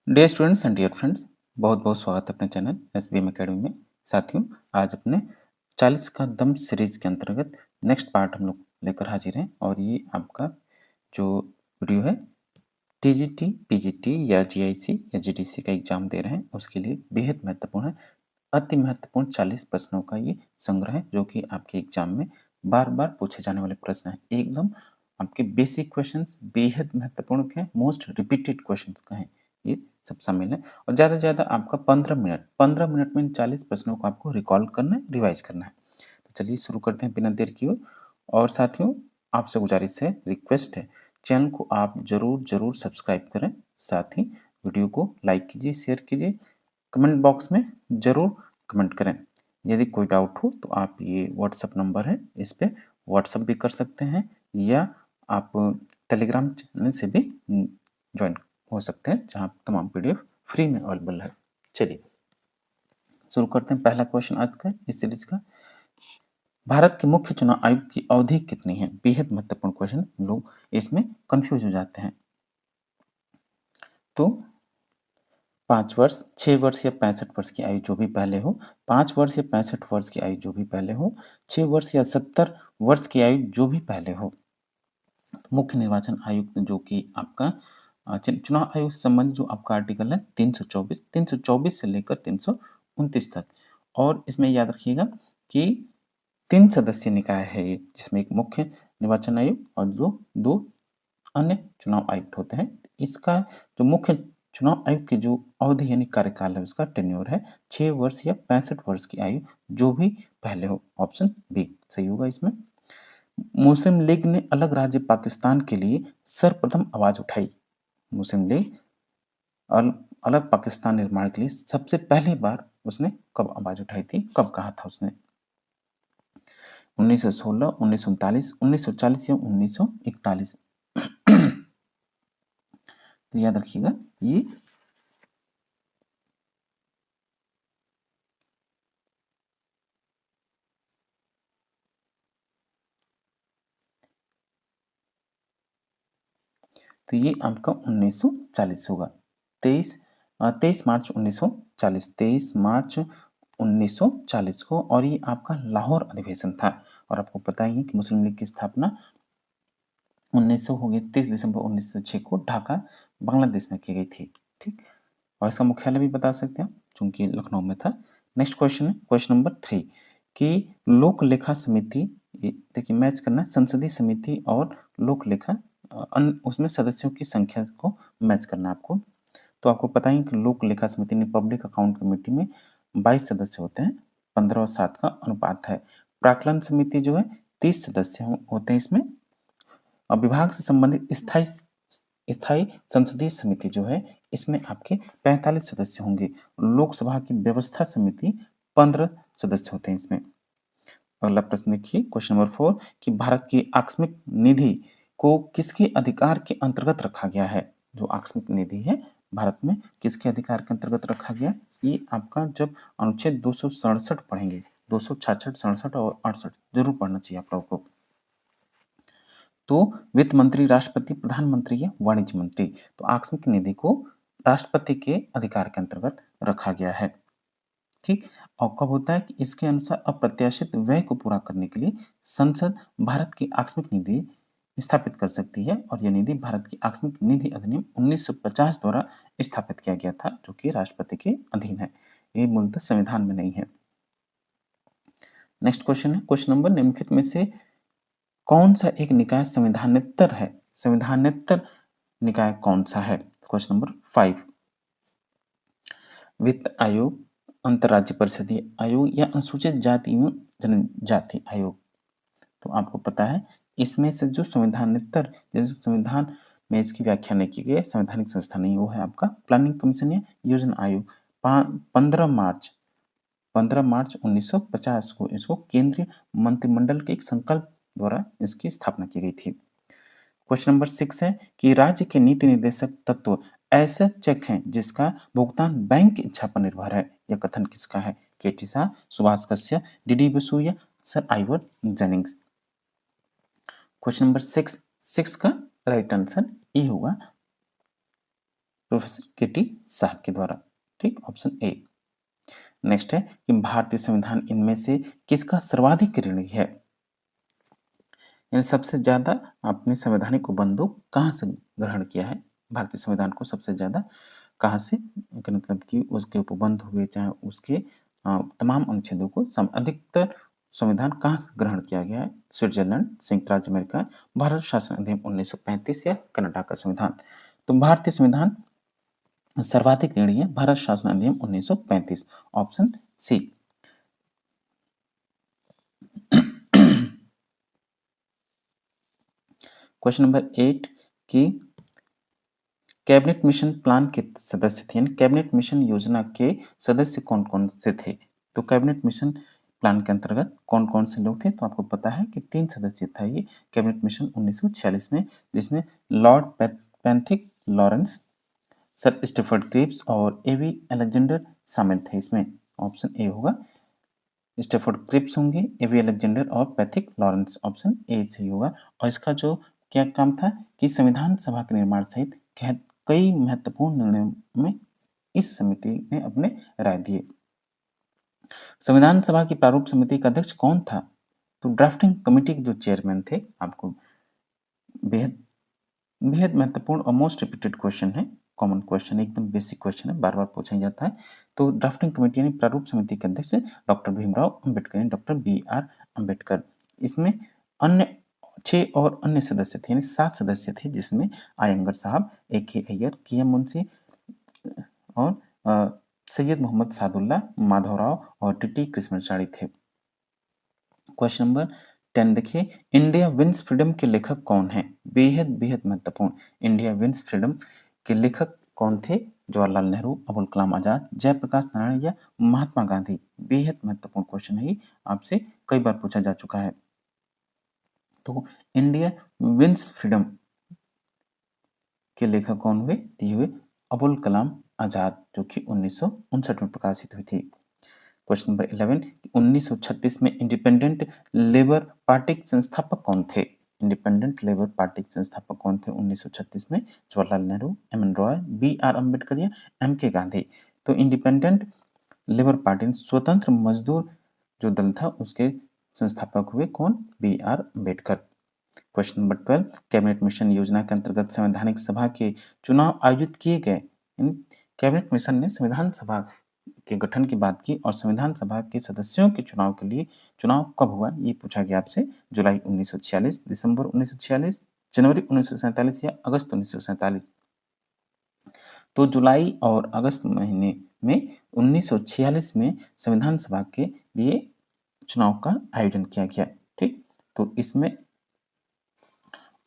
Dear students and dear friends, बहुत बहुत स्वागत है अपने चैनल SBM अकेडमी में। साथियों, आज अपने 40 का दम सीरीज के अंतर्गत नेक्स्ट पार्ट हम लोग लेकर हाजिर हैं और ये आपका जो वीडियो है TGT, PGT या GIC या GDC का एग्जाम दे रहे हैं उसके लिए बेहद महत्वपूर्ण है। अति महत्वपूर्ण 40 प्रश्नों का ये संग्रह है जो कि आपके एग्जाम में बार बार पूछे जाने वाले प्रश्न हैं। एकदम आपके बेसिक क्वेश्चंस बेहद महत्वपूर्ण हैं, मोस्ट रिपीटेड क्वेश्चंस का है, ये सब शामिल है। और ज़्यादा से ज़्यादा आपका 15 मिनट में इन 40 प्रश्नों को आपको रिकॉल करना है, रिवाइज करना है। तो चलिए शुरू करते हैं बिना देर किए। और साथियों, आपसे गुजारिश है, रिक्वेस्ट है, चैनल को आप जरूर सब्सक्राइब करें। साथ ही वीडियो को लाइक कीजिए, शेयर कीजिए, कमेंट बॉक्स में ज़रूर कमेंट करें। यदि कोई डाउट हो तो आप ये व्हाट्सएप नंबर है, इस पे व्हाट्सएप भी कर सकते हैं या आप टेलीग्राम चैनल से भी ज्वाइन हो सकते हैं जहाँ तमाम PDF फ्री में अवेलेबल है। चलिए शुरू करते हैं। पहला क्वेश्चन आज का इस सीरीज का, भारत के मुख्य चुनाव आयुक्त की अवधि कितनी है? बेहद महत्वपूर्ण क्वेश्चन, लोग इसमें कंफ्यूज हो जाते हैं। तो 5 वर्ष, 6 वर्ष या 65 वर्ष की आयु जो भी पहले हो, 5 वर्ष या 65 वर्ष की आयु जो भी पहले हो, 6 वर्ष या 70 वर्ष की आयु जो भी पहले हो। मुख्य निर्वाचन आयुक्त जो कि आपका चुनाव आयोग से संबंधित जो आपका आर्टिकल है 324 से लेकर 329 तक। और इसमें याद रखिएगा कि 3 सदस्यीय निकाय है ये, जिसमें एक मुख्य निर्वाचन आयोग और दो अन्य चुनाव आयुक्त होते हैं। इसका जो मुख्य चुनाव आयुक्त की जो अवधि यानी कार्यकाल है उसका टेन्योर है 6 वर्ष या 65 वर्ष की आयु जो भी पहले हो। ऑप्शन बी सही होगा इसमें। मुस्लिम लीग ने अलग राज्य पाकिस्तान के लिए सर्वप्रथम आवाज उठाई। मुस्लिम लीग अलग पाकिस्तान निर्माण के लिए सबसे पहली बार उसने कब आवाज उठाई थी, कब कहा था उसने? 1916, 1939, 1940 या 1941? तो याद रखिएगा ये तो ये आपका 1940 होगा। 23 मार्च 1940, 23 मार्च 1940 को। और ये आपका लाहौर अधिवेशन था। और आपको पता ही है कि मुस्लिम लीग की स्थापना 1900 हो गई 30 दिसंबर 1906 को ढाका बांग्लादेश में की गई थी। ठीक, और इसका मुख्यालय भी बता सकते हैं चूंकि लखनऊ में था। नेक्स्ट क्वेश्चन है क्वेश्चन नंबर 3 कि लोक लेखा समिति, देखिए मैच करना है संसदीय समिति और लोक लेखा, उसमें सदस्यों की संख्या को मैच करना है आपको। तो आपको पता ही कि लोक लेखा समिति ने पब्लिक अकाउंट कमेटी में 22 सदस्य होते हैं, 15 और 7 का अनुपात है। प्राक्कलन समिति जो है 30 सदस्य होते हैं इसमें। और विभाग से संबंधित स्थायी स्थायी संसदीय समिति जो है इसमें आपके 45 सदस्य होंगे। लोकसभा की व्यवस्था समिति 15 सदस्य होते हैं इसमें। अगला प्रश्न देखिए क्वेश्चन नंबर 4 कि भारत की आकस्मिक निधि को किसके अधिकार के अंतर्गत रखा गया है? जो आकस्मिक निधि है भारत में किसके अधिकार के अंतर्गत रखा गया? ये आपका जब अनुच्छेद 267 पढ़ेंगे, 266, 67 और 68 जरूर पढ़ना चाहिए आप लोगों को। तो वित्त मंत्री, राष्ट्रपति, प्रधानमंत्री या वाणिज्य मंत्री। तो आकस्मिक निधि को राष्ट्रपति के अधिकार के अंतर्गत रखा गया है। ठीक, और कब होता है कि इसके अनुसार अप्रत्याशित व्यय को पूरा करने के लिए संसद भारत की आकस्मिक निधि स्थापित कर सकती है। और यह निधि भारत की आकस्मिक निधि अधिनियम 1950 द्वारा स्थापित किया गया था जो कि राष्ट्रपति के अधीन है। ये मूलतः संविधान में नहीं है। नेक्स्ट क्वेश्चन है क्वेश्चन नंबर निम्नलिखित में से कौन सा एक निकाय संविधानेतर है? संविधानेतर निकाय कौन सा है? Question number 5। वित्त आयोग, अंतर्राज्यीय परिषदीय आयोग या अनुसूचित जाति एवं जनजाति आयोग? तो आपको पता है इसमें से जो संविधानेतर, जैसे संविधान में इसकी व्याख्या नहीं की गई है, संवैधानिक संस्था नहीं, वो है आपका प्लानिंग कमीशन या योजना आयोग। 15 मार्च 1950 को इसको केंद्रीय मंत्रिमंडल के एक संकल्प द्वारा इसकी स्थापना की गई थी। क्वेश्चन नंबर 6 है कि राज्य के नीति निर्देशक तत्व ऐसा चेक है जिसका भुगतान बैंक की इच्छा पर निर्भर है। यह कथन किसका है? केटी शाह, सुभाष कश्यप, डीडी बसु या sir Ivor Jennings? Question number 6 का राइट आंसर ए होगा, प्रोफेसर के टी साहब के द्वारा। ठीक, ऑप्शन ए। नेक्स्ट है कि भारतीय संविधान इनमें से किसका सर्वाधिक ऋणी है? यानी सबसे ज़्यादा अपने संवैधानिक उपबंधों कहाँ से ग्रहण किया है? भारतीय संविधान को सबसे ज़्यादा कहाँ से, कि मतलब कि उसके उपबंध हुए, चाहे उसके तमाम अनुच्छेदों को अधिकतर संविधान कहाँ से ग्रहण किया गया है? स्विट्जरलैंड, संयुक्त राज्य अमेरिका, भारत शासन अधिनियम 1935 या कनाडा का संविधान। तो भारतीय संविधान सर्वाधिक ऋणी है भारत शासन अधिनियम 1935, ऑप्शन सी। क्वेश्चन नंबर 8 की कैबिनेट मिशन प्लान के सदस्य थे, यानी कैबिनेट मिशन योजना के सदस्य कौन कौन से थे? तो कैबिनेट मिशन प्लान के अंतर्गत कौन कौन से लोग थे? तो आपको पता है कि 3 सदस्य था ये कैबिनेट मिशन 1946 में, जिसमें Lord Pethick Lawrence, sir Stafford Cripps और एवी अलेक्जेंडर शामिल थे इसमें। ऑप्शन ए होगा, स्टेफर्ड क्रिप्स होंगे, एवी अलेक्जेंडर और पैथिक लॉरेंस, ऑप्शन ए सही होगा। और इसका जो क्या काम था कि संविधान सभा के निर्माण सहित कई महत्वपूर्ण निर्णयों में इस समिति ने अपने राय दिए। संविधान सभा की प्रारूप समिति का अध्यक्ष कौन था? तो ड्राफ्टिंग कमेटी के जो चेयरमैन थे, आपको बेहद बेहद महत्वपूर्ण और मोस्ट रिपीटेड क्वेश्चन है, कॉमन क्वेश्चन, एकदम बेसिक क्वेश्चन है, बार बार पूछा ही जाता है। तो ड्राफ्टिंग कमेटी यानी प्रारूप समिति के अध्यक्ष डॉक्टर भीमराव अंबेडकर यानी डॉक्टर बी आर अंबेडकर। इसमें अन्य 6 और अन्य सदस्य थे, यानी 7 सदस्य थे, जिसमें आयंगर साहब, ए के अय्यर, के एम मुंशी और सैयद मोहम्मद सादुल्ला, माधवराव और टी टी कृष्णचारी थे। क्वेश्चन नंबर 10 देखिए, इंडिया विंस फ्रीडम के लेखक कौन है? बेहद बेहद महत्वपूर्ण। इंडिया विंस फ्रीडम के लेखक कौन थे? जवाहरलाल नेहरू, अबुल कलाम आजाद, जयप्रकाश नारायण या महात्मा गांधी? बेहद महत्वपूर्ण क्वेश्चन है, आपसे कई बार पूछा जा चुका है। तो इंडिया विंस फ्रीडम के लेखक कौन हुए? ये हुए अबुल कलाम आजाद, जो कि 1959 में प्रकाशित हुई थी। क्वेश्चन नंबर 11, 1936 में इंडिपेंडेंट लेबर पार्टी के संस्थापक कौन थे? इंडिपेंडेंट लेबर पार्टी के संस्थापक कौन थे 1936 में? Jawaharlal Nehru, M N Roy, B R Ambedkar या एम के गांधी? तो इंडिपेंडेंट लेबर पार्टी स्वतंत्र मजदूर जो दल था उसके संस्थापक हुए कौन? B R Ambedkar. Question number 12, cabinet mission योजना के अंतर्गत संवैधानिक सभा के चुनाव आयोजित किए गए। कैबिनेट मिशन ने संविधान सभा के गठन की बात की और संविधान सभा के सदस्यों के चुनाव के लिए चुनाव कब हुआ, ये पूछा गया आपसे। जुलाई 1946, दिसंबर 1946, जनवरी 1947 या अगस्त 1947? तो जुलाई और अगस्त महीने में 1946 में संविधान सभा के लिए चुनाव का आयोजन किया गया। ठीक, तो इसमें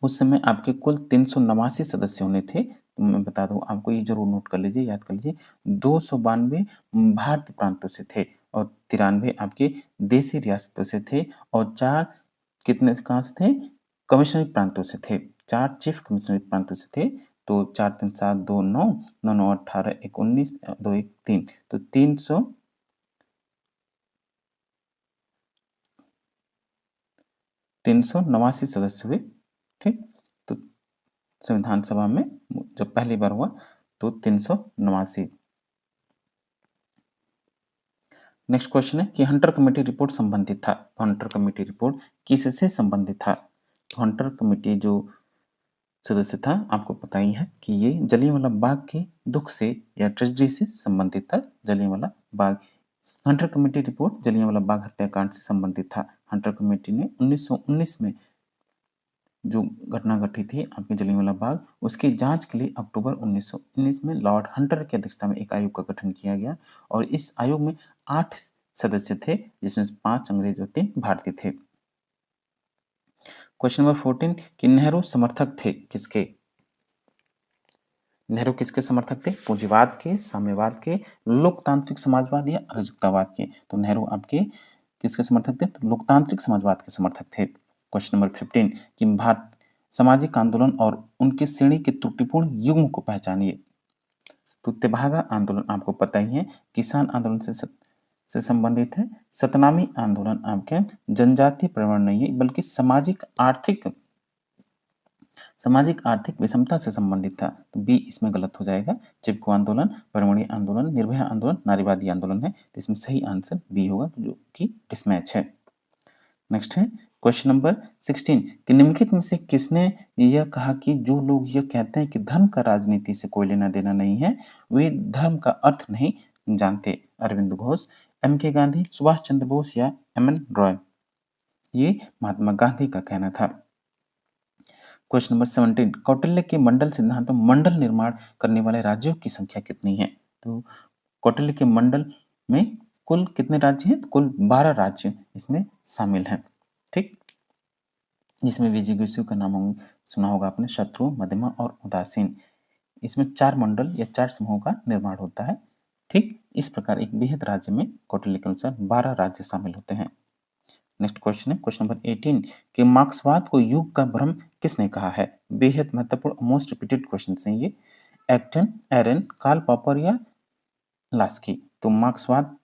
उस समय आपके कुल 389 सदस्य होने थे। तो मैं बता दूं आपको, ये जरूर नोट कर लीजिए, याद कर लीजिए। 292 भारतीय प्रांतों से थे और 93 आपके देशी रियासतों से थे और 4 कितने कहाँ से थे? कमिश्नरी प्रांतों से थे। 4 चीफ कमिश्नरी प्रांतों से थे। तो 4 3 7 2 9 9 9 18 1 19 2 1 3, तो 389 सदस्य हुए। ठीक, तो संविधान सभा में जब पहली बार हुआ तो 389। नेक्स्ट क्वेश्चन है कि हंटर कमेटी रिपोर्ट संबंधित था। तो हंटर कमेटी रिपोर्ट किससे संबंधित था? तो हंटर कमेटी जो सदस्य था, आपको पता ही है कि ये जलियांवाला बाग के दुख से या ट्रेजेडी से संबंधित था। Jallianwala Bagh, Hunter committee report Jallianwala Bagh हत्याकांड से संबंधित था। हंटर कमेटी ने 1919 में जो घटना घटी थी आपके जलियांवाला बाग, उसकी जांच के लिए अक्टूबर 1919 में लॉर्ड हंटर की अध्यक्षता में एक आयोग का गठन किया गया और इस आयोग में 8 सदस्य थे, जिसमें से 5 अंग्रेज और 3 भारतीय थे। क्वेश्चन नंबर 14 कि नेहरू समर्थक थे किसके? नेहरू किसके समर्थक थे? पूंजीवाद के, साम्यवाद के, लोकतांत्रिक समाजवाद या अराजकतावाद के? तो नेहरू आपके किसके समर्थक थे? तो लोकतांत्रिक समाजवाद के समर्थक थे। क्वेश्चन नंबर 15 कि भारत सामाजिक आंदोलन और उनकी श्रेणी के त्रुटिपूर्ण युग्म को पहचानिए। तो तेभागा आंदोलन आपको पता ही है, किसान आंदोलन से संबंधित है। सतनामी आंदोलन आपके जनजातीय प्रवण नहीं है, बल्कि सामाजिक आर्थिक सामाजिक आर्थिक विषमता से संबंधित था, तो बी इसमें गलत हो जाएगा। चिपको आंदोलन, परमणि आंदोलन, निर्भया आंदोलन, नारीवादी आंदोलन है, तो इसमें सही आंसर बी होगा, जो कि डिसमैच है। नेक्स्ट है क्वेश्चन नंबर 16 कि निम्नलिखित में से किसने यह कहा कि जो लोग यह कहते हैं कि धर्म का राजनीति से कोई लेना देना नहीं है, वे धर्म का अर्थ नहीं जानते? अरविंद घोष, एम के गांधी, सुभाष चंद्र बोस या एम एन रॉय? ये महात्मा गांधी का कहना था। क्वेश्चन नंबर 17 कौटिल्य के मंडल सिद्धांत में मंडल निर्माण करने वाले राज्यों की संख्या कितनी है? तो कौटिल्य के मंडल में कुल कितने राज्य हैं? तो कुल 12 राज्य इसमें शामिल हैं। ठीक, इसमें विजिगीषु का नाम सुना होगा आपने, शत्रु, मध्यमा और उदासीन। इसमें 4 मंडल या 4 समूहों का निर्माण होता है। ठीक, इस प्रकार एक बेहद राज्य में कौटिल्य के अनुसार 12 राज्य शामिल होते हैं। नेक्स्ट क्वेश्चन है क्वेश्चन नंबर 18 कि मार्क्सवाद को युग का भ्रम किसने कहा है? बेहद महत्वपूर्ण मोस्ट रिपीटेड क्वेश्चन है ये। एक्टन, एरन, कार्ल पॉपर या लास्की? तो मार्क्सवाद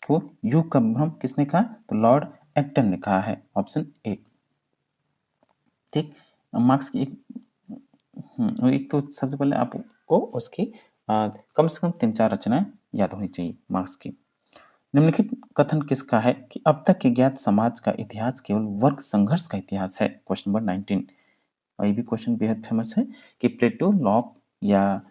को युग का भ्रम किसने कहा? तो लॉर्ड एक्टन ने कहा है, ऑप्शन ए। ठीक, मार्क्स की एक तो सबसे पहले आपको उसकी कम से कम 3-4 रचनाएं याद होनी चाहिए मार्क्स की। निम्नलिखित कथन किसका है कि अब तक के ज्ञात समाज का इतिहास केवल वर्ग संघर्ष का इतिहास है? Question number 19। और ये भी क्वेश्चन बेहद फेमस है कि प्लेटो, लॉक या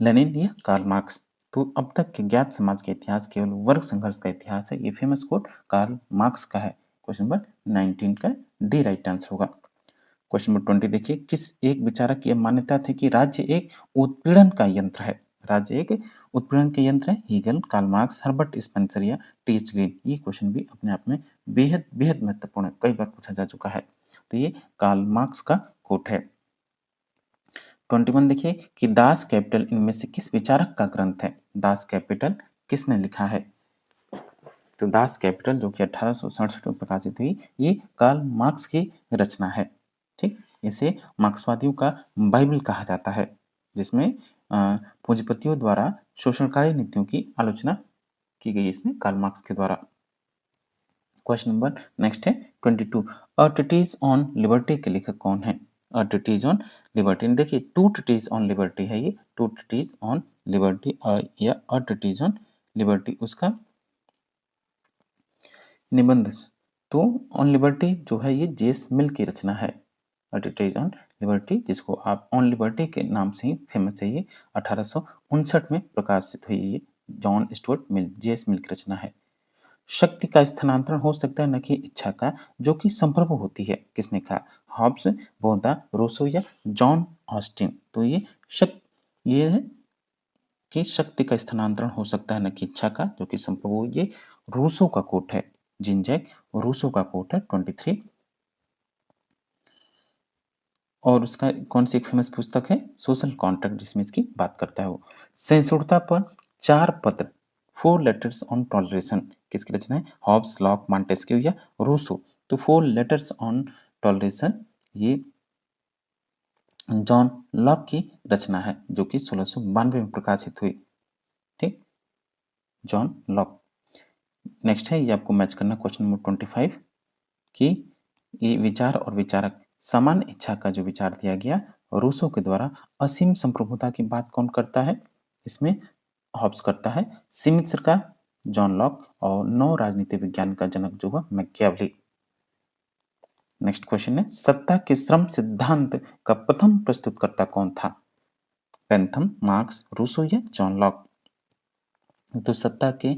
लेनिन या कार्ल मार्क्स? तो अब तक के ज्ञात समाज का इतिहास केवल वर्ग संघर्ष का इतिहास है, ये फेमस कोट कार्ल मार्क्स का है। क्वेश्चन नंबर 19 का डी राइट आंसर होगा। क्वेश्चन नंबर 20 देखिए, किस एक विचारक की मान्यता थी कि राज्य एक उत्पीड़न का यंत्र है? राज्य एक उत्पीड़न के यंत्र है। Hegel, Karl Marx, Herbert Spencer या टी.एच. ग्रीन? ये क्वेश्चन भी अपने आप में बेहद बेहद महत्वपूर्ण है, कई बार पूछा जा चुका है। तो ये कार्ल मार्क्स का कोट है। 21 देखिए कि दास कैपिटल इनमें से किस विचारक का ग्रंथ है? दास कैपिटल किसने लिखा है? तो दास कैपिटल जो कि 1867 में प्रकाशित हुई, ये कार्ल मार्क्स की रचना है। ठीक, इसे मार्क्सवादियों का बाइबल कहा जाता है, जिसमें पूंजीपतियों द्वारा शोषणकारी नीतियों की आलोचना की गई इसमें कार्ल मार्क्स के द्वारा। क्वेश्चन नंबर नेक्स्ट है 22 अ ट्रीटीज ऑन लिबर्टी के लेखक कौन है? अ ट्रीटीज ऑन लिबर्टी, देखिए टू ट्रीटीज ऑन लिबर्टी है ये, टू ट्रीटीज ऑन लिबर्टी या अ ट्रीटीज ऑन लिबर्टी उसका निबंध। तो ऑन लिबर्टी जो है ये जेस मिल की रचना है। अ ट्रीटीज ऑन लिबर्टी, जिसको आप ऑन लिबर्टी के नाम से ही फेमस है, ये 1859 में प्रकाशित हुई, ये जॉन स्टुअर्ट मिल, जेस मिल की रचना है। शक्ति का स्थानांतरण हो सकता है न कि इच्छा का, जो कि संभव होती है, किसने कहा? हॉब्स, बोधा, रूसो या जॉन ऑस्टिन? तो ये है कि शक्ति का स्थानांतरण हो सकता है न कि इच्छा का, जो कि संभव हो, ये रूसो का कोट है। जीन जैक रूसो का कोट है 23। और उसका कौन सी एक फेमस पुस्तक है? सोशल कॉन्ट्रैक्ट, जिसमें इसकी बात करता है वो। सहिष्णुता पर 4 पत्र, 4 लेटर्स ऑन टॉलरेशन, किसकी रचना है? हॉब्स, लॉक, मॉन्टेस्क्यू या रूसो? तो 4 लेटर्स ऑन टॉलरेशन ये जॉन लॉक की रचना है, जो कि 1692 में प्रकाशित हुई। ठीक, जॉन लॉक। नेक्स्ट है, ये आपको मैच करना क्वेश्चन नंबर 25 कि ये विचार और विचारक, समान इच्छा का जो विचार दिया गया रूसो के द्वारा, असीम संप्रभुता की बात कौन करता है? इसमें हॉब्स करता है। सीमित सरकार जॉन लॉक, और नव राजनीति विज्ञान का जनक जो हुआ मैकियावली। नेक्स्ट क्वेश्चन है, सत्ता के श्रम सिद्धांत का प्रथम प्रस्तुतकर्ता कौन था? पेंथम, मार्क्स, रूसो या जॉन लॉक? तो सत्ता के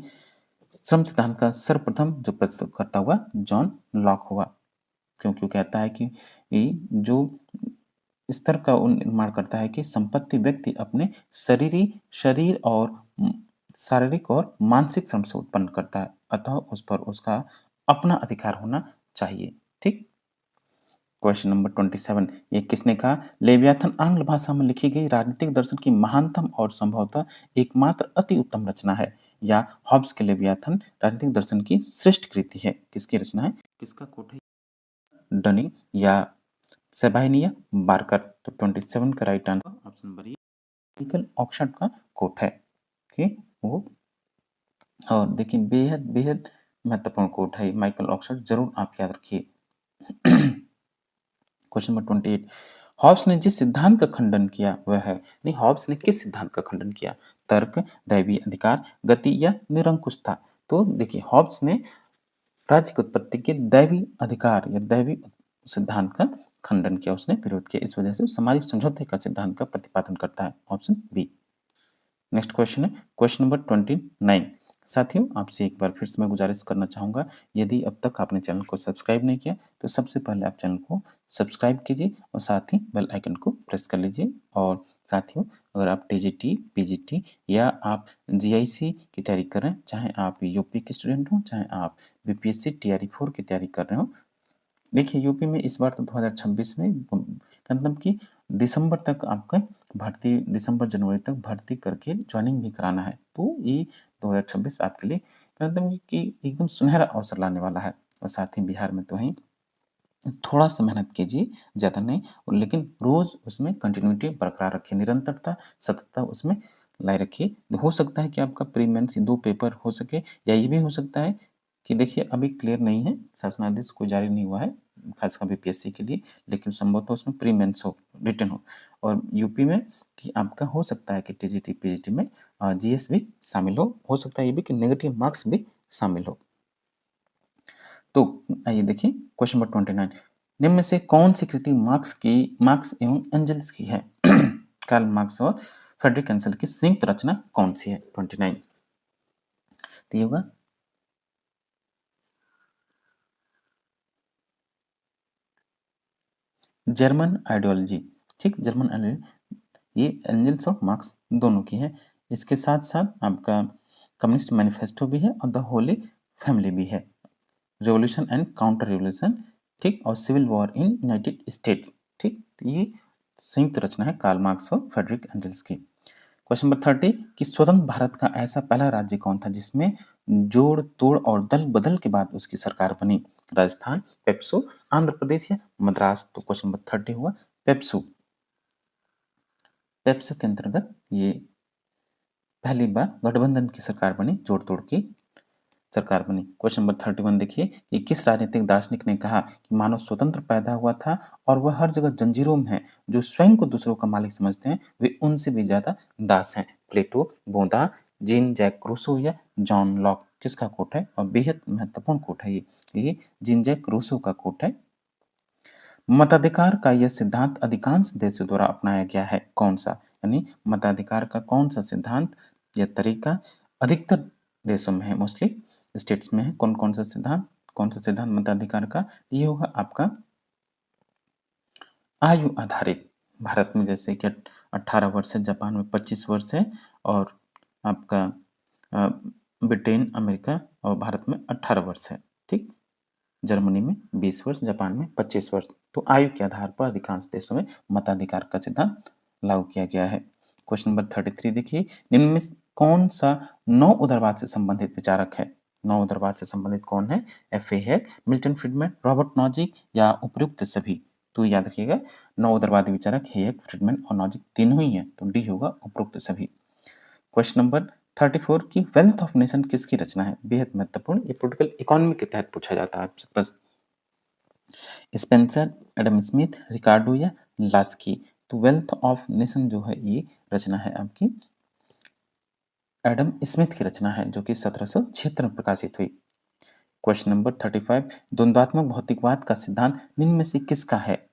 श्रम सिद्धांत का सर्वप्रथम जो प्रस्तुतकर्ता हुआ जॉन लॉक हुआ, क्योंकि वो कहता है कि जो स्तर का निर्माण करता है कि संपत्ति व्यक्ति अपने शरीर और शारीरिक और मानसिक श्रम से उत्पन्न करता है, अतः उस पर उसका अपना अधिकार होना चाहिए। ठीक, क्वेश्चन नंबर 27 ये किसने कहा? लेवियाथन आंग्ल भाषा में लिखी गई राजनीतिक दर्शन की महानतम और संभवतः एकमात्र अति उत्तम रचना है, या हॉब्स के लेवियाथन राजनीतिक दर्शन की श्रेष्ठ कृति है? किसकी रचना है? किसका कोट है? डनिंग या सेबाइनी या बार्कर? तो 27 का right answer option number A, Michael Oxford का कोट है कि वो। और देखिए बेहद बेहद महत्वपूर्ण कोट है माइकल ऑक्सफोर्ड, जरूर आप याद रखिए। क्वेश्चन नंबर 28 हॉब्स ने जिस सिद्धांत का खंडन किया वह है, नहीं, हॉब्स ने किस सिद्धांत का खंडन किया? तर्क, दैवी अधिकार, गति या निरंकुशता? तो देखिए, हॉब्स ने राज्य की उत्पत्ति के दैवी अधिकार या दैवी सिद्धांत का खंडन किया, उसने विरोध किया। इस वजह से सामाजिक समझौते का सिद्धांत का प्रतिपादन करता है। Option B. नेक्स्ट क्वेश्चन है क्वेश्चन नंबर 29। साथियों, आपसे एक बार फिर से मैं गुजारिश करना चाहूँगा, यदि अब तक आपने चैनल को सब्सक्राइब नहीं किया तो सबसे पहले आप चैनल को सब्सक्राइब कीजिए और साथ ही बेल आइकन को प्रेस कर लीजिए। और साथियों, अगर आप टीजीटी, पीजीटी या आप जीआईसी की तैयारी कर रहे हैं, चाहे आप यूपी के स्टूडेंट हो, चाहे आप बीपीएससी टीआरई 4 की तैयारी कर रहे हो, देखिए, यूपी में इस बार तो 2026 में मतलब कि दिसंबर तक आपका भर्ती, दिसंबर जनवरी तक भर्ती करके ज्वाइनिंग भी कराना है। तो ये 2026 आपके लिए मतलब कि एकदम सुनहरा अवसर लाने वाला है। और साथ ही बिहार में तो वहीं थोड़ा सा मेहनत कीजिए, ज़्यादा नहीं, और लेकिन रोज़ उसमें कंटिन्यूटी बरकरार रखिए, निरंतरता, सततता उसमें लाए रखिए। हो सकता है कि आपका प्री मेंस 2 पेपर हो सके, या ये भी हो सकता है कि देखिए अभी क्लियर नहीं है, शासनादेश कोई जारी नहीं हुआ है, खासकर बीपीएससी के लिए, लेकिन संभवतः उसमें प्री मेंस हो, रिटन हो। और यूपी में कि आपका हो सकता है कि टीजीटी, पीजीटी में जीएस भी शामिल हो सकता है ये भी कि नेगेटिव मार्क्स भी शामिल हो। तो आइए देखिए क्वेश्चन नंबर 29। निम्न में से कौन सी कृति मार्क्स एवं एंजल्स की है? कार्ल मार्क्स और फ्रेडरिक एंजल की संयुक्त रचना कौन सी है? 29 तो ये होगा जर्मन आइडियोलॉजी। ठीक, जर्मन आइडियोलॉजी, ये एंजल्स और मार्क्स दोनों की है। इसके साथ साथ आपका कम्युनिस्ट मैनिफेस्टो भी है और द होली फैमिली भी है। रिवॉल्यूशन एंड काउंटर रिवॉल्यूशन, ठीक, और civil war in United States, ठीक, तो ये संयुक्त रचना है कार्ल मार्क्स और फ्रेडरिक एंजल्स की। क्वेश्चन नंबर 30 कि स्वतंत्र भारत का ऐसा पहला राज्य कौन था जिसमें जोड़ तोड़ और दल बदल के बाद उसकी सरकार बनी? राजस्थान, पेप्सू, आंध्र प्रदेश या मद्रास? तो क्वेश्चन नंबर 30 हुआ पेप्सू। पेप्सू के अंतर्गत ये पहली बार गठबंधन की सरकार बनी, जोड़ तोड़ की सरकार बनी। क्वेश्चन नंबर 31 देखिए कि किस राजनीतिक दार्शनिक ने कहा कि मानव स्वतंत्र पैदा हुआ था और वह हर जगह जंजीरों में है, जो स्वयं को दूसरों का मालिक समझते हैं वे उनसे भी ज्यादा दास हैं? प्लेटो, बोधा, जीन जैक रूसो या जॉन लॉक? किसका कोट है? और बेहद महत्वपूर्ण कोट है ये जीन जैक रूसो का कोट है। मताधिकार का यह सिद्धांत अधिकांश देशों द्वारा अपनाया गया है, कौन सा? यानी मताधिकार का कौन सा सिद्धांत या तरीका अधिकतर देशों में है, मोस्टली स्टेट्स में है? कौन सा सिद्धांत मताधिकार का? ये होगा आपका आयु आधारित। भारत में जैसे कि 18 वर्ष है, जापान में 25 वर्ष है, और आपका अ, ब्रिटेन, अमेरिका और भारत में 18 वर्ष है। ठीक, जर्मनी में 20 वर्ष, जापान में 25 वर्ष। तो आयु के आधार पर अधिकांश देशों में मताधिकार का सिद्धांत लागू किया गया है। क्वेश्चन नंबर 33 देखिए, निम्न में कौन सा नौ उदारवाद से संबंधित विचारक है? नौ उदारवाद से संबंधित कौन है? F A Hayek, Milton Friedman, Robert Nozick या उपयुक्त सभी? तो याद रखिएगा, नौ उदारवादी विचारक हेयक, फ्रीडमैन और नॉजिक तीनों ही हैं, तो डी होगा उपयुक्त सभी। क्वेश्चन नंबर 34 की वेल्थ ऑफ नेशन किसकी रचना है? बेहद महत्वपूर्ण, ये पॉलिटिकल इकोनॉमी के तहत पूछा जाता है आपसे बस। स्पेंसर, एडम स्मिथ, रिकार्डो या लास्की? तो वेल्थ ऑफ नेशन जो है ये रचना है आपकी एडम स्मिथ की रचना है, जो कि 1776 में प्रकाशित हुई। क्वेश्चन नंबर 35 द्वंद्वात्मक भौतिकवाद का सिद्धांत निम्न में से किसका है?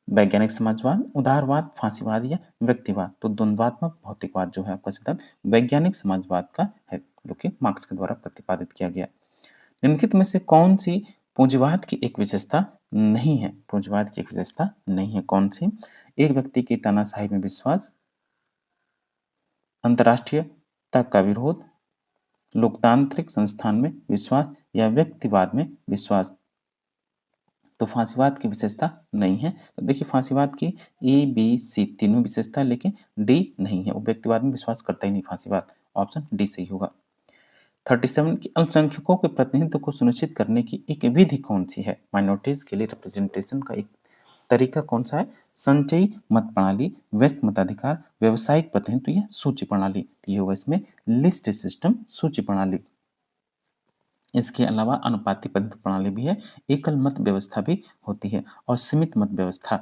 वैज्ञानिक समाजवाद, उदारवाद, फांसीवाद या व्यक्तिवाद? तो द्वंद्वात्मक भौतिकवाद जो है आपका सिद्धांत वैज्ञानिक समाजवाद का है, जो कि मार्क्स के द्वारा प्रतिपादित किया गया। निम्नलिखित में से कौन सी पूंजीवाद की एक विशेषता नहीं है? पूंजीवाद की एक विशेषता नहीं है, कौन सी? एक व्यक्ति की तानाशाही में विश्वास, अंतर्राष्ट्रीयता का विरोध, लोकतांत्रिक संस्थान में विश्वास या व्यक्तिवाद में विश्वास? तो फांसीवाद की विशेषता नहीं है। तो देखिए, फांसीवाद की ए बी सी तीनों विशेषता है, लेकिन डी नहीं है, वो व्यक्तिवाद में विश्वास करता ही नहीं फांसीवाद। ऑप्शन डी सही होगा। 37 की अल्पसंख्यकों के प्रतिनिधित्व को सुनिश्चित करने की एक विधि कौन सी है? माइनॉरिटीज के लिए रिप्रेजेंटेशन का एक तरीका कौन सा है? संचयी मत प्रणाली, व्यस्त मताधिकार, व्यवसायिक प्रतिनिधित्व या सूची प्रणाली? ये होगा इसमें लिस्ट सिस्टम, सूची प्रणाली। इसके अलावा अनुपाती प्रतिनिधित्व प्रणाली भी है, एकल मत व्यवस्था भी होती है और सीमित मत व्यवस्था।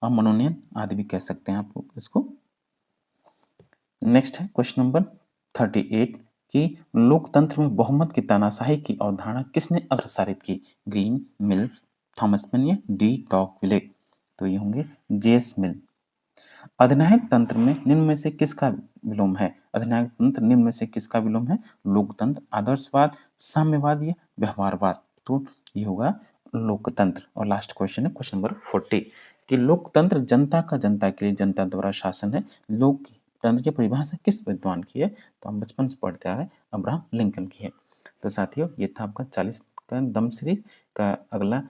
मनोनयन आदि भी कह सकते हैं आप इसको। नेक्स्ट है क्वेश्चन नंबर 38 कि लोकतंत्र में बहुमत की तानाशाही की अवधारणा किसने अग्रसारित की? ग्रीन, मिल, थॉमस मैन या डी टॉकविले? तो ये होंगे जेएस मिल। अधिनायक तंत्र में निम्न में से किसका विलोम है? अधिनायक तंत्र निम्न में से किसका विलोम है? लोकतंत्र, आदर्शवाद, साम्यवाद या व्यवहारवाद? तो ये होगा लोकतंत्र। और लास्ट क्वेश्चन है क्वेश्चन नंबर 40 कि लोकतंत्र जनता का जनता के लिए जनता द्वारा शासन है। लोकतंत्र की परिभाषा किस विद्वान की है? तो हम बचपन से पढ़ते आ रहे हैं, अब्राहम लिंकन की है। तो साथियों ये था आपका 40 का दम सीरीज का अगला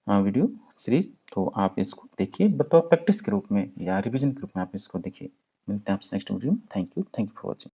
वीडियो सीरीज। तो आप इसको देखिए बतौर प्रैक्टिस के रूप में या रिवीजन के रूप में आप इसको देखिए। मिलते हैं आपसे नेक्स्ट वीडियो में। Thank you for watching.